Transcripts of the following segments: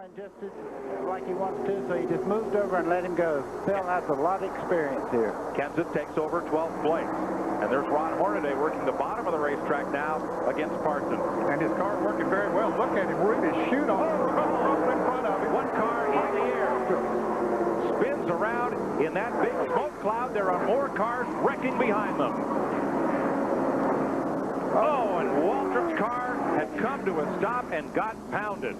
and just like he wants to, so he just moved over and let him go. Phil has a lot of experience here. Kenseth takes over 12th place. And there's Ron Hornaday working the bottom of the racetrack now against Parsons. And his car working very well. Look at him really shoot on in front of him. One car in the air. Spins around in that big smoke cloud. There are more cars wrecking behind them. Oh, and Waltrip's car had come to a stop and got pounded.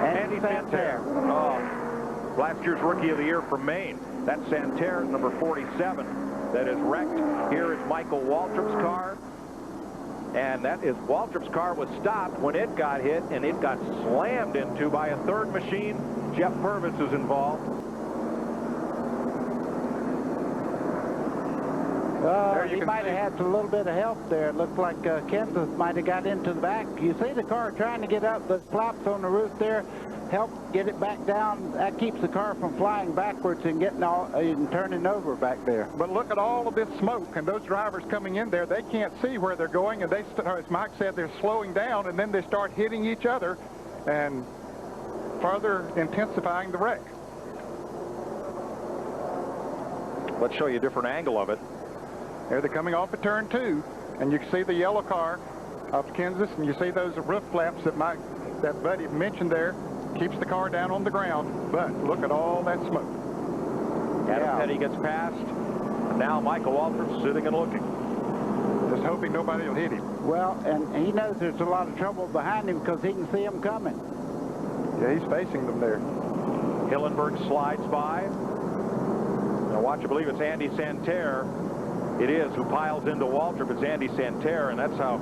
Andy Santerre. Oh, last year's Rookie of the Year from Maine. That's Santerre's number 47 that is wrecked. Here is Michael Waltrip's car. And that is Waltrip's car was stopped when it got hit, and it got slammed into by a third machine. Jeff Purvis is involved. He might have had a little bit of help there. It looked like Kenseth might have got into the back. You see the car trying to get up. The flaps on the roof there help get it back down. That keeps the car from flying backwards and getting and turning over back there. But look at all of this smoke, and those drivers coming in there, they can't see where they're going, and they, as Mike said, they're slowing down, and then they start hitting each other and further intensifying the wreck. Let's show you a different angle of it. There they're coming off of turn 2, and you can see the yellow car of Kenseth, and you see those roof flaps that that Buddy mentioned there. Keeps the car down on the ground, but look at all that smoke. Adam Petty gets past. Now Michael Waltrip sitting and looking. Just hoping nobody will hit him. Well, and he knows there's a lot of trouble behind him because he can see them coming. Yeah, he's facing them there. Hillenberg slides by. Now watch, I believe it's Andy Santerre. It is who piles into Waltrip. It's Andy Santerre, and that's how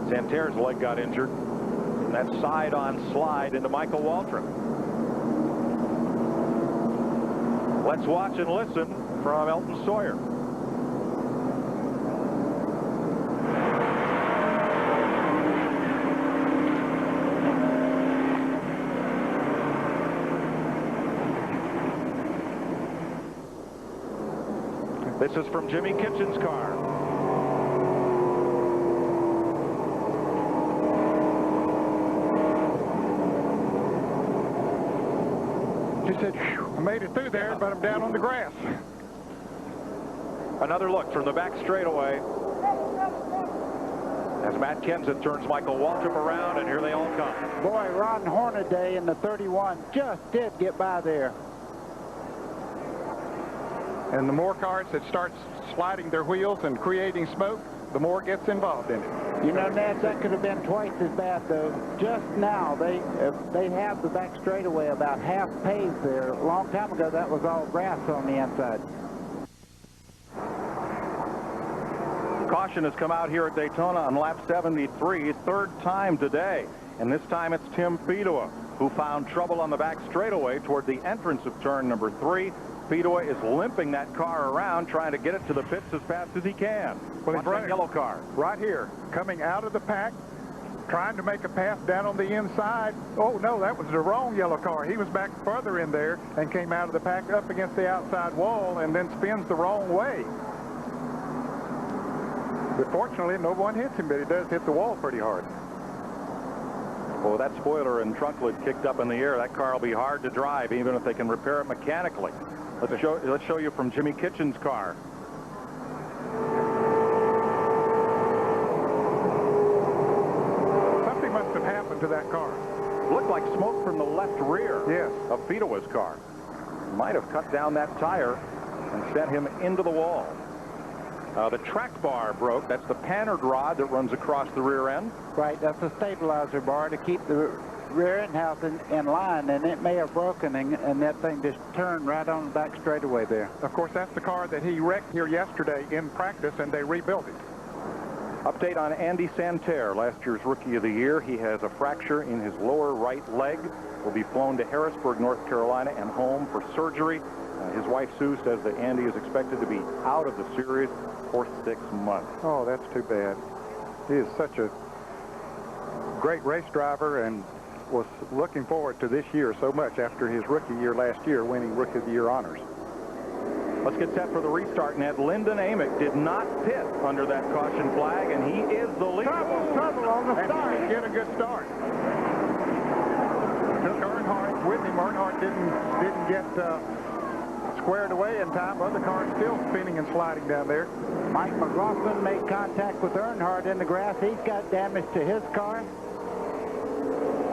Santerre's leg got injured. And that side-on slide into Michael Waltrip. Let's watch and listen from Elton Sawyer. This is from Jimmy Kitchen's car. He said, I made it through there, but I'm down on the grass. Another look from the back straightaway as Matt Kenseth turns Michael Waltrip around, and here they all come. Boy, Ron Hornaday in the 31 just did get by there. And the more cars that start sliding their wheels and creating smoke, the more gets involved in it. You know, Ned, that could have been twice as bad, though. Just now, they have the back straightaway about half paved there. A long time ago, that was all grass on the inside. Caution has come out here at Daytona on lap 73, third time today. And this time it's Tim Fedowa who found trouble on the back straightaway toward the entrance of turn number 3. Fedowa is limping that car around, trying to get it to the pits as fast as he can. Well, he's running yellow car right here, coming out of the pack, trying to make a pass down on the inside. Oh no, that was the wrong yellow car. He was back further in there and came out of the pack up against the outside wall and then spins the wrong way. But fortunately, no one hits him, but he does hit the wall pretty hard. Well, that spoiler and trunk lid kicked up in the air, that car will be hard to drive, even if they can repair it mechanically. Let's show you from Jimmy Kitchen's car. Something must have happened to that car. Looked like smoke from the left rear of Fedowa's car. Might have cut down that tire and sent him into the wall. The track bar broke. That's the pannered rod that runs across the rear end. Right, that's a stabilizer bar to keep the rear end housing in line, and it may have broken, and that thing just turned right on the back straightaway there. Of course, that's the car that he wrecked here yesterday in practice, and they rebuilt it. Update on Andy Santerre, last year's Rookie of the Year. He has a fracture in his lower right leg. Will be flown to Harrisburg, North Carolina, and home for surgery. His wife, Sue, says that Andy is expected to be out of the series for 6 months. Oh, that's too bad. He is such a great race driver and was looking forward to this year so much after his rookie year last year, winning Rookie of the Year honors. Let's get set for the restart, Ned. Lyndon Amick did not pit under that caution flag, and he is the leader. Trouble on the start. And he get a good start. him. Earnhardt didn't get squared away in time. Other cars still spinning and sliding down there. Mike McLaughlin made contact with Earnhardt in the grass. He's got damage to his car.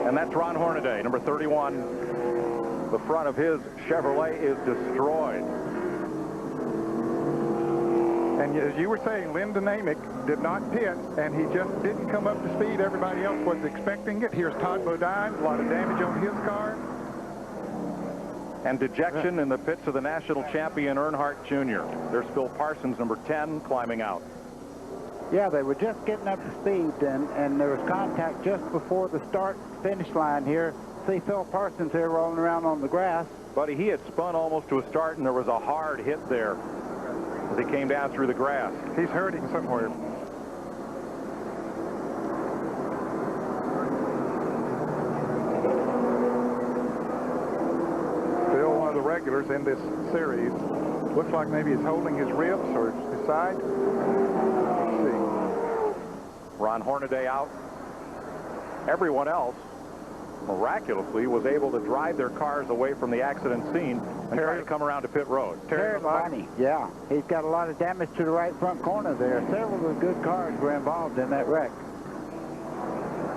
And that's Ron Hornaday, number 31. The front of his Chevrolet is destroyed. And as you were saying, Lyndon Amick did not pit, and he just didn't come up to speed. Everybody else was expecting it. Here's Todd Bodine, a lot of damage on his car. And dejection in the pits of the national champion Earnhardt Jr. There's Phil Parsons, number 10, climbing out. Yeah, they were just getting up to speed, and there was contact just before the start-finish line here. See Phil Parsons here rolling around on the grass. Buddy, he had spun almost to a start, and there was a hard hit there as he came down through the grass. He's hurting somewhere. Still one of the regulars in this series. Looks like maybe he's holding his ribs or his side. Let's see. Ron Hornaday out. Everyone else, miraculously, was able to drive their cars away from the accident scene and try to come around to pit road. Terry Labonte, yeah. He's got a lot of damage to the right front corner there. Several of the good cars were involved in that wreck.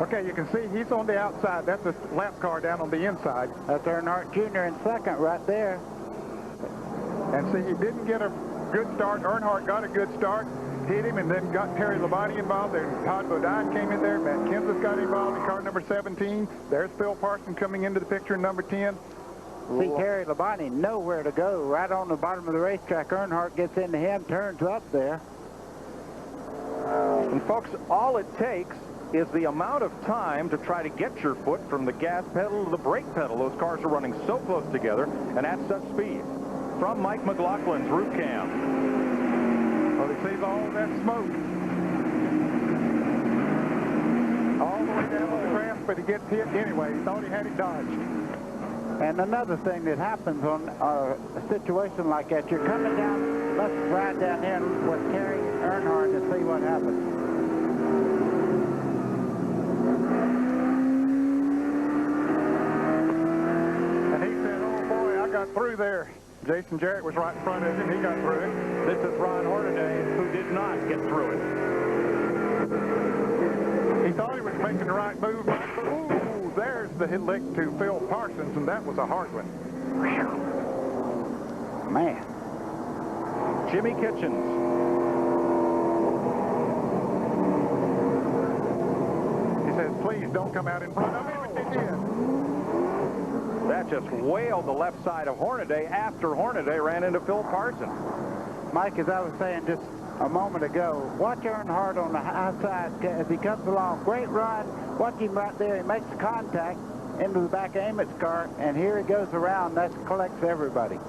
Okay, you can see he's on the outside. That's a lap car down on the inside. That's Earnhardt Jr. in second right there. And see, he didn't get a good start. Earnhardt got a good start, hit him, and then got Terry Labonte involved. And Todd Bodine came in there. Matt Kenseth got involved in car number 17. There's Phil Parsons coming into the picture in number 10. See Terry Labonte nowhere to go. Right on the bottom of the racetrack. Earnhardt gets into him, turns up there. And folks, all it takes is the amount of time to try to get your foot from the gas pedal to the brake pedal. Those cars are running so close together and at such speed. From Mike McLaughlin's roof cam. Well, he sees all that smoke. All the way down on the grass, but he gets hit anyway. He thought he had it dodged. And another thing that happens on a situation like that, you're coming down, let's ride down here with Terry Earnhardt and see what happens. And he said, oh boy, I got through there. Jason Jarrett was right in front of him. He got through it. This is Ron Hornaday, who did not get through it. He thought he was making the right move. Ooh, there's the hit lick to Phil Parsons, and that was a hard one. Man. Jimmy Kitchens. He says, please don't come out in front of me, but he did. That just wailed the left side of Hornaday after Hornaday ran into Phil Parsons. Mike, as I was saying just a moment ago, watch Earnhardt on the high side as he comes along. Great run. Watch him right there. He makes contact into the back of Amick's car, and here he goes around. That collects everybody.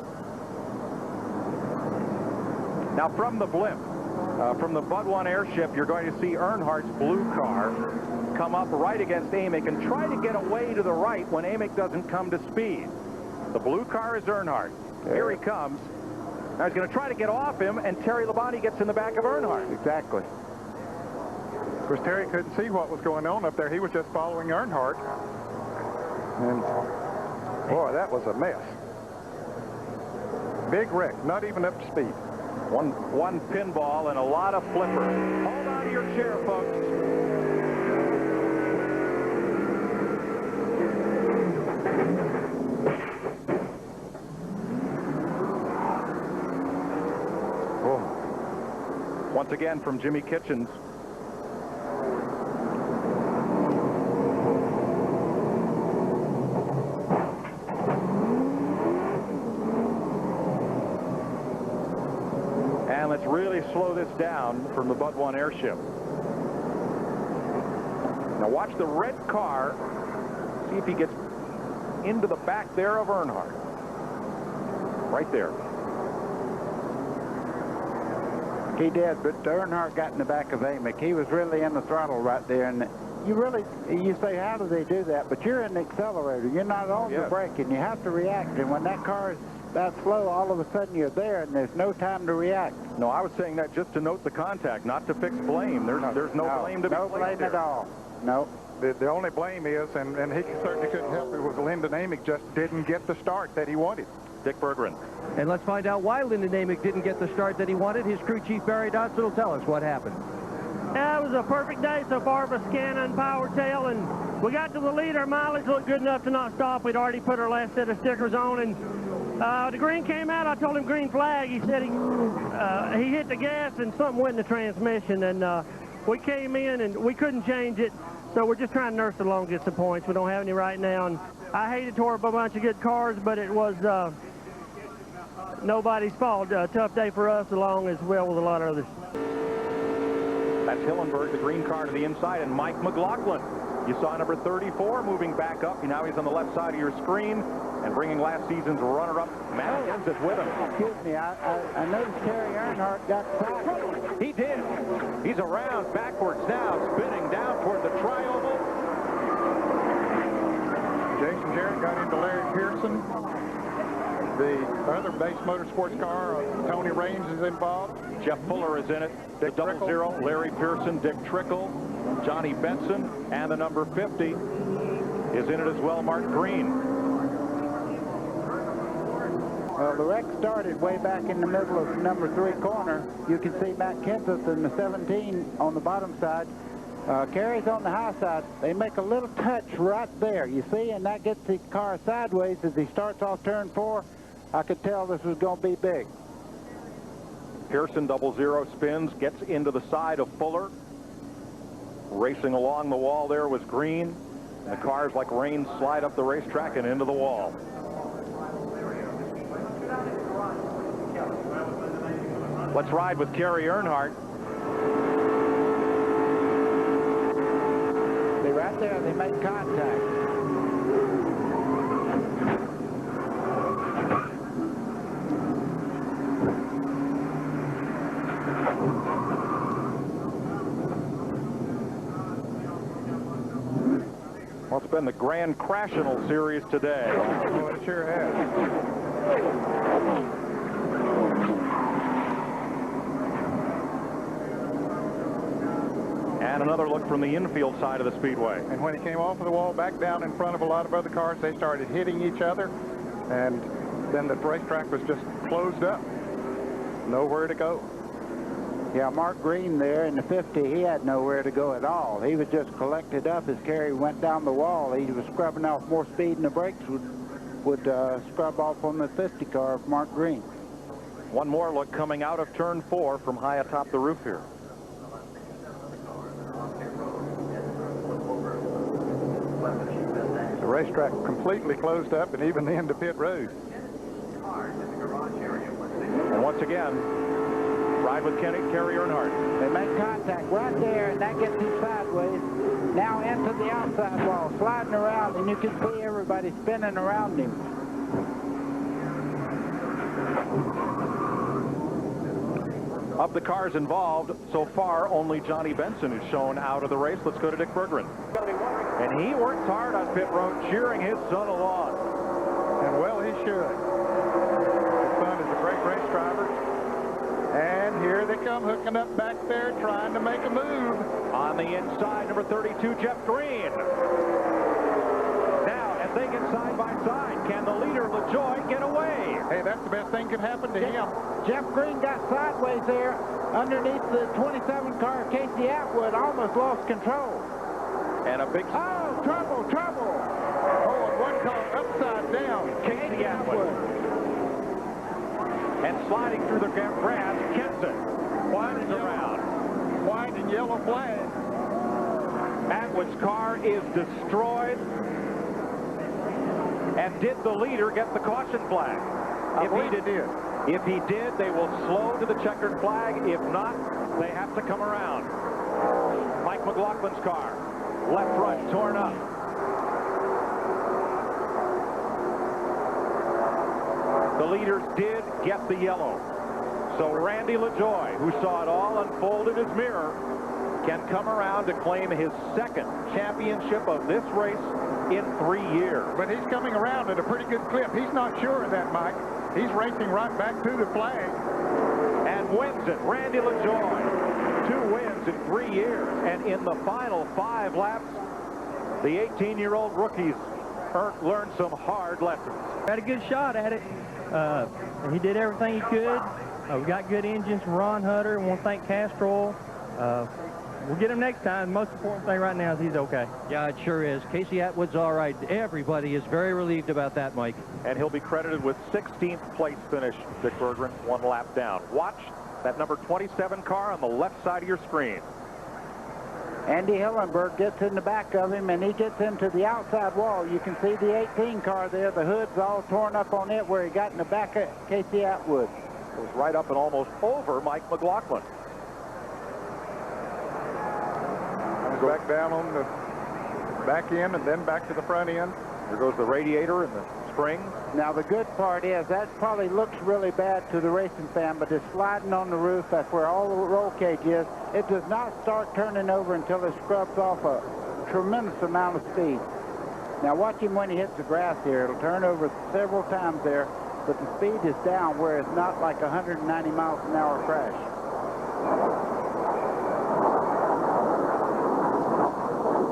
Now from the blimp, from the Bud 1 airship, you're going to see Earnhardt's blue car come up right against Amick and try to get away to the right when Amick doesn't come to speed. The blue car is Earnhardt. Here he comes. Now he's going to try to get off him, and Terry Labonte gets in the back of Earnhardt. Exactly. Of course, Terry couldn't see what was going on up there. He was just following Earnhardt. And, boy, that was a mess. Big wreck, not even up to speed. One pinball and a lot of flippers. Hold on to your chair, folks. Once again from Jimmy Kitchens. And let's really slow this down from the Bud 1 airship. Now watch the red car. See if he gets into the back there of Earnhardt. Right there. He did, but Earnhardt got in the back of Amick. He was really in the throttle right there, and you say, how do they do that? But you're in the accelerator. You're not on the brake, and you have to react. And when that car is that slow, all of a sudden you're there, and there's no time to react. No, I was saying that just to note the contact, not to fix blame. There's no blame to be placed No blame there. at all. No. The only blame is, and he certainly couldn't help it, was Lyndon Amick just didn't get the start that he wanted. Dick Berggren. And let's find out why Lyndon Amick didn't get the start that he wanted. His crew chief, Barry Dodson, will tell us what happened. Yeah, it was a perfect day so far for Scana and Power Tail, and we got to the lead. Our mileage looked good enough to not stop. We'd already put our last set of stickers on, and the green came out. I told him green flag. He said he hit the gas and something went in the transmission, and we came in and we couldn't change it, so we're just trying to nurse it along, get some points. We don't have any right now, and I hated tore up a bunch of good cars, but it was nobody's fault. Tough day for us, along as well with a lot of others. That's Hillenberg, the green car to the inside, and Mike McLaughlin. You saw number 34 moving back up. Now he's on the left side of your screen and bringing last season's runner-up, Matt Kenseth, with him. Excuse me, I noticed Terry Earnhardt got sideways. He did. He's around backwards now, spinning down toward the tri-oval. Jason Jarrett got into Larry Pearson. The other base motorsports car, Tony Raines, is involved. Jeff Fuller is in it. Dick the Trickle. 00, Larry Pearson, Dick Trickle, Johnny Benson, and the number 50 is in it as well, Mark Green. Well, the wreck started way back in the middle of number 3 corner. You can see Matt Kenseth in the 17 on the bottom side. Kerry's on the high side. They make a little touch right there, you see, and that gets the car sideways as he starts off turn 4. I could tell this was going to be big. Pearson 00 spins, gets into the side of Fuller. Racing along the wall there was Green. The cars like rain slide up the racetrack and into the wall. Let's ride with Kerry Earnhardt. They're right there. They make contact. Well, it's been the Grand Crashinal Series today. Oh, it sure has. And another look from the infield side of the speedway. And when he came off of the wall back down in front of a lot of other cars, they started hitting each other, and then the racetrack was just closed up. Nowhere to go. Yeah, Mark Green there in the 50, he had nowhere to go at all. He was just collected up as Kerry went down the wall. He was scrubbing off more speed than the brakes would scrub off on the 50 car of Mark Green. One more look coming out of turn 4 from high atop the roof here. The racetrack completely closed up, and even into pit road. And once again, ride with Kerry Earnhardt. They make contact right there, and that gets him sideways. Now into the outside wall, sliding around, and you can see everybody spinning around him. Of the cars involved, so far, only Johnny Benson is shown out of the race. Let's go to Dick Berggren. And he works hard on pit road, cheering his son along. And well, he should. His son is a great race driver. And here they come, hooking up back there, trying to make a move. On the inside, number 32, Jeff Green. Now, as they get side by side, can the leader, LaJoie, get away? Hey, that's the best thing could happen to him. Jeff Green got sideways there underneath the 27 car. Casey Atwood almost lost control. And a big... Oh, trouble, trouble. Oh, and one car upside down. Casey Atwood. And sliding through the grass, Kenseth winds around. White and yellow flag. Atwood's car is destroyed. And did the leader get the caution flag? If he did, they will slow to the checkered flag. If not, they have to come around. Mike McLaughlin's car, left front torn up. The leaders did get the yellow. So Randy LaJoie, who saw it all unfold in his mirror, can come around to claim his second championship of this race in 3 years. But he's coming around at a pretty good clip. He's not sure of that, Mike. He's racing right back to the flag. And wins it. Randy LaJoie, 2 wins in 3 years. And in the final 5 laps, The 18-year-old rookies learned some hard lessons. Had a good shot at it. He did everything he could. We got good engines from Ron Hutter. We want to thank Castrol. We'll get him next time. The most important thing right now is he's okay. Yeah, it sure is. Casey Atwood's all right. Everybody is very relieved about that, Mike. And he'll be credited with 16th place finish, Dick Berggren, 1 lap down. Watch that number 27 car on the left side of your screen. Andy Hillenberg gets in the back of him, and he gets into the outside wall. You can see the 18 car there. The hood's all torn up on it where he got in the back of Casey Atwood. Goes right up and almost over Mike McLaughlin. Comes back down on the back end and then back to the front end. There goes the radiator and the springs. Now, the good part is that probably looks really bad to the racing fan, but it's sliding on the roof. That's where all the roll cage is. It does not start turning over until it scrubs off a tremendous amount of speed. Now, watch him when he hits the grass here. It'll turn over several times there, but the speed is down where it's not like a 190 miles an hour crash.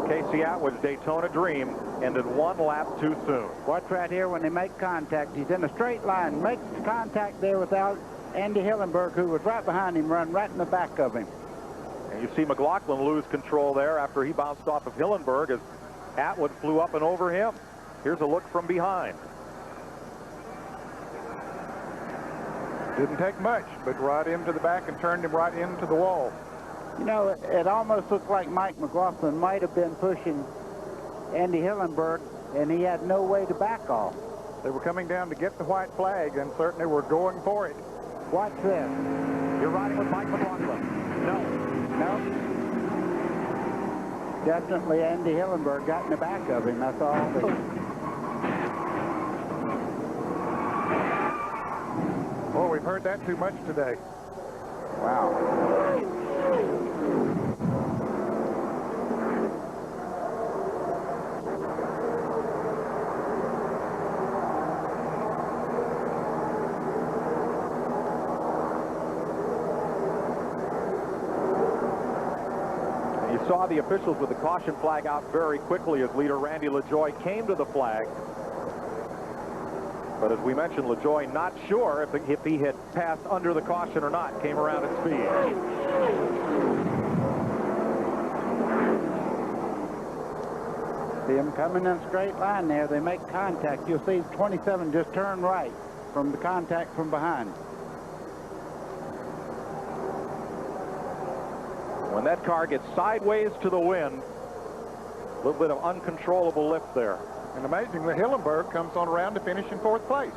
Casey Atwood's Daytona dream ended 1 lap too soon. Watch right here when they make contact. He's in a straight line, makes contact there without Andy Hillenberg, who was right behind him, run right in the back of him. And you see McLaughlin lose control there after he bounced off of Hillenberg as Atwood flew up and over him. Here's a look from behind. Didn't take much, but right into the back and turned him right into the wall. You know, it almost looked like Mike McLaughlin might have been pushing Andy Hillenberg, and he had no way to back off. They were coming down to get the white flag and certainly were going for it. Watch this. You're riding with Mike McLaughlin. No. Definitely Andy Hillenberg got in the back of him. That's all. Oh, we've heard that too much today. Wow. Saw the officials with the caution flag out very quickly as leader Randy LaJoie came to the flag. But as we mentioned, LaJoie not sure if he had passed under the caution or not, came around at speed. See him coming in a straight line there. They make contact. You'll see 27 just turn right from the contact from behind. When that car gets sideways to the wind, a little bit of uncontrollable lift there. And amazingly, Hillenberg comes on around to finish in 4th place.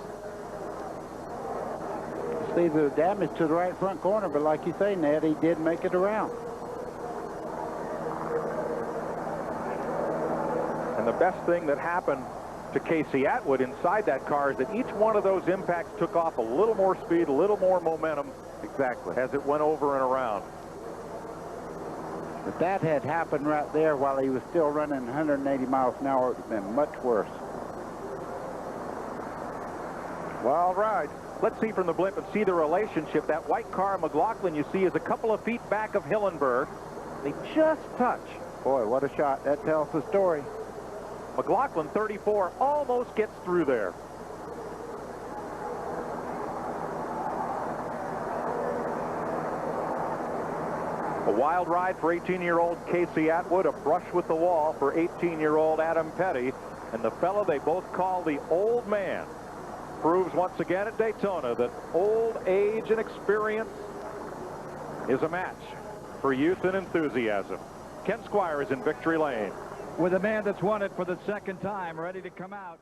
See the damage to the right front corner, but like you say, Ned, he did make it around. And the best thing that happened to Casey Atwood inside that car is that each one of those impacts took off a little more speed, a little more momentum. Exactly. As it went over and around. If that had happened right there while he was still running 180 miles an hour, it would have been much worse. Wild ride. Let's see from the blimp and see the relationship. That white car McLaughlin you see is a couple of feet back of Hillenberg. They just touch. Boy, what a shot. That tells the story. McLaughlin, 34, almost gets through there. A wild ride for 18-year-old Casey Atwood, a brush with the wall for 18-year-old Adam Petty, and the fellow they both call the old man proves once again at Daytona that old age and experience is a match for youth and enthusiasm. Ken Squire is in victory lane. With a man that's won it for the 2nd time, ready to come out.